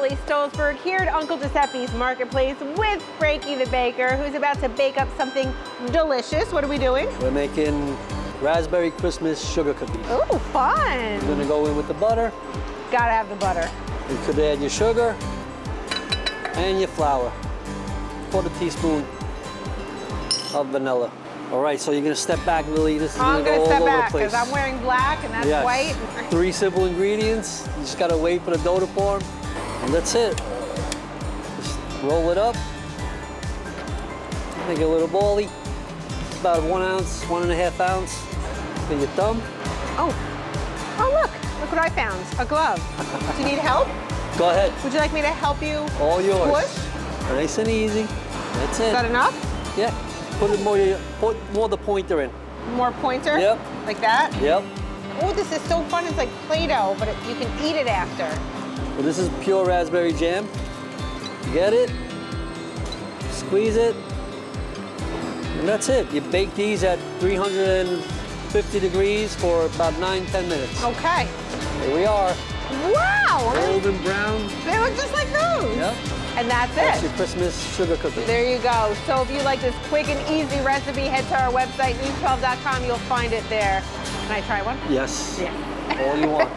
Lily Stolzberg here at Uncle Giuseppe's Marketplace with Frankie the baker, who's about to bake up something delicious. What are we doing? We're making raspberry Christmas sugar cookies. Ooh, fun. You're gonna go in with the butter. Gotta have the butter. You could add your sugar and your flour. 1/4 teaspoon of vanilla. All right, so you're gonna step back, Lily. This is I'm gonna go gonna step all over the back place. because I'm wearing black and that's Yes. white. 3 simple ingredients. You just gotta wait for the dough to form, and that's it. Just roll it up. Make it a little bally. It's about 1 ounce, 1.5 ounce. With your thumb. Oh, look what I found, a glove. Do you need help? Go ahead. Would you like me to help you All yours. push? Nice and easy. That's it. Is that enough? Yeah. Put more the pointer in. More pointer? Yep. Like that? Yep. Oh, this is so fun. It's like Play-Doh, but you can eat it after. Well, this is pure raspberry jam. Get it? Squeeze it. And that's it. You bake these at 350 degrees for about 9-10 minutes. Okay. Here we are. Wow! Golden brown. They look just like those. Yep. And that's That's it. your Christmas sugar cookie. There you go. So if you like this quick and easy recipe, head to our website, news12.com. You'll find it there. Can I try one? Yes. Yeah. All you want.